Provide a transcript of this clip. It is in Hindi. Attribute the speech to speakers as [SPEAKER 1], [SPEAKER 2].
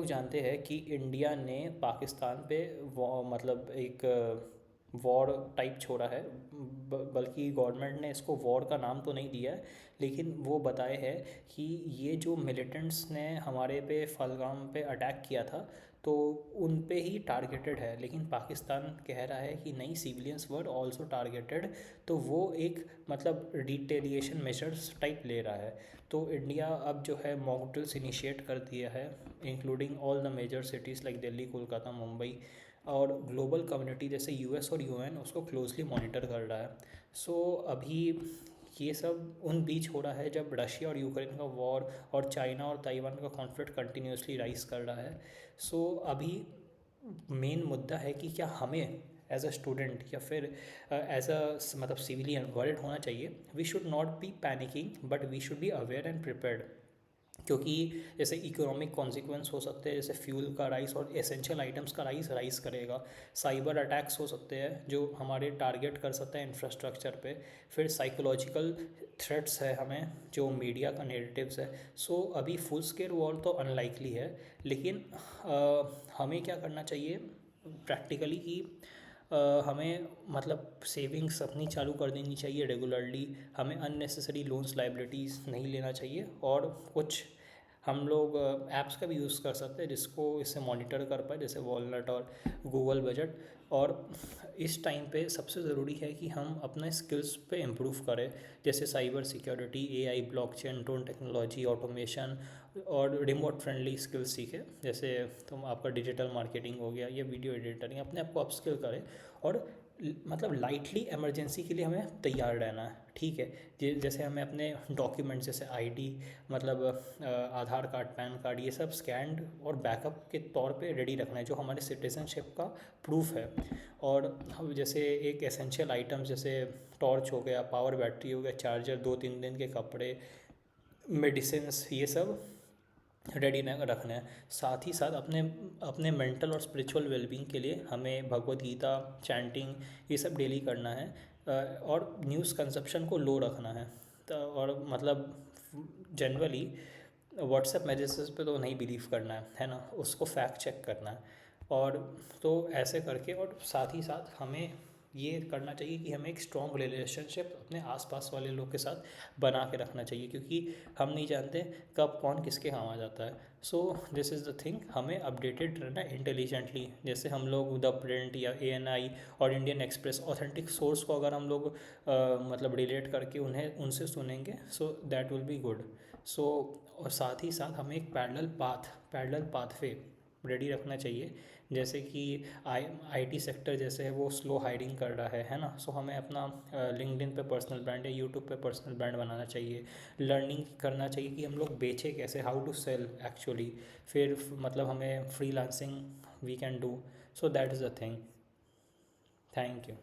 [SPEAKER 1] लोग जानते हैं कि इंडिया ने पाकिस्तान पे मतलब एक वॉर टाइप छोड़ा है। बल्कि गवर्नमेंट ने इसको वॉर का नाम तो नहीं दिया है, लेकिन वो बताए है कि ये जो मिलिटेंट्स ने हमारे पे फलगाम पे अटैक किया था तो उन पे ही टारगेटेड है। लेकिन पाकिस्तान कह रहा है कि नहीं, सिविलियंस वर ऑल्सो टारगेटेड। तो वो एक मतलब रिटेलिएशन मेजर्स टाइप ले रहा है। तो इंडिया अब जो है मॉक ड्रिल्स इनिशिएट कर दिया है, including all the major cities like Delhi, Kolkata, Mumbai. और ग्लोबल कम्युनिटी जैसे यूएस और यूएन उसको क्लोजली मॉनिटर कर रहा है। सो अभी ये सब उन बीच हो रहा है जब रशिया और यूक्रेन का वॉर और चाइना और ताइवान का कॉन्फ्लिक्ट कंटिन्यूसली राइज कर रहा है। सो अभी मेन मुद्दा है कि क्या हमें एज अ स्टूडेंट या फिर एज अ मतलब सिविलियन वर्ल्ड होना चाहिए। We should not be panicking but we should be aware and prepared. क्योंकि जैसे इकोनॉमिक कॉन्सिक्वेंस हो सकते हैं, जैसे फ्यूल का राइस और एसेंशियल आइटम्स का राइस करेगा। साइबर अटैक्स हो सकते हैं जो हमारे टारगेट कर सकते हैं इंफ्रास्ट्रक्चर पे। फिर साइकोलॉजिकल थ्रेट्स है हमें, जो मीडिया का नेरेटिव्स है। सो अभी फुल स्केल वॉर तो अनलाइकली है, लेकिन हमें क्या करना चाहिए प्रैक्टिकली कि हमें मतलब सेविंग्स अपनी चालू कर देनी चाहिए रेगुलरली। हमें अननेसेसरी लोन्स लाइबिलिटीज़ नहीं लेना चाहिए। और कुछ हम लोग ऐप्स का भी यूज़ कर सकते हैं जिसको इससे मॉनिटर कर पाए, जैसे वॉलनट और गूगल बजट। और इस टाइम पे सबसे ज़रूरी है कि हम अपने स्किल्स पे इम्प्रूव करें, जैसे cyber security, AI, blockchain, drone technology, automation और रिमोट फ्रेंडली स्किल्स सीखें। जैसे तुम आपका डिजिटल मार्केटिंग हो गया या वीडियो एडिटिंग, अपने आप को अपस्किल करें। और मतलब लाइटली इमरजेंसी के लिए हमें तैयार रहना है, ठीक है। जैसे हमें अपने डॉक्यूमेंट्स जैसे आईडी, मतलब आधार कार्ड, पैन कार्ड, ये सब स्कैन्ड और बैकअप के तौर पे रेडी रखना है, जो हमारे सिटीजनशिप का प्रूफ है। और हम जैसे एक एसेंशियल आइटम्स जैसे टॉर्च हो गया, पावर बैटरी हो गया, चार्जर, 2-3 दिन के कपड़े, मेडिसिन्स, ये सब रेडी रखना है। साथ ही साथ अपने अपने मेंटल और स्पिरिचुअल वेलबींग के लिए हमें भगवत गीता, चैंटिंग, ये सब डेली करना है। और न्यूज़ कंजप्शन को लो रखना है। तो और मतलब जनरली व्हाट्सएप मैसेजेस पे तो नहीं बिलीव करना है ना, उसको फैक्ट चेक करना है। और तो ऐसे करके, और साथ ही साथ हमें ये करना चाहिए कि हमें एक स्ट्रॉन्ग रिलेशनशिप अपने आसपास वाले लोग के साथ बना के रखना चाहिए, क्योंकि हम नहीं जानते कब कौन किसके काम आ जाता है। So this is the thing, हमें अपडेटेड रहना इंटेलिजेंटली। जैसे हम लोग द प्रिंट या ANI और इंडियन एक्सप्रेस ऑथेंटिक सोर्स को अगर हम लोग मतलब रिलेट करके उन्हें उनसे सुनेंगे, so that will be good. So और साथ ही साथ हमें एक पैरेलल पाथवे रेडी रखना चाहिए। जैसे कि IT सेक्टर जैसे है वो स्लो हायरिंग कर रहा है ना। सो हमें अपना लिंक्डइन पे पर्सनल ब्रांड या यूट्यूब पे पर्सनल ब्रांड बनाना चाहिए। लर्निंग करना चाहिए कि हम लोग बेचें कैसे, हाउ टू सेल एक्चुअली। फिर मतलब हमें freelancing we can do. So that is the thing. Thank you.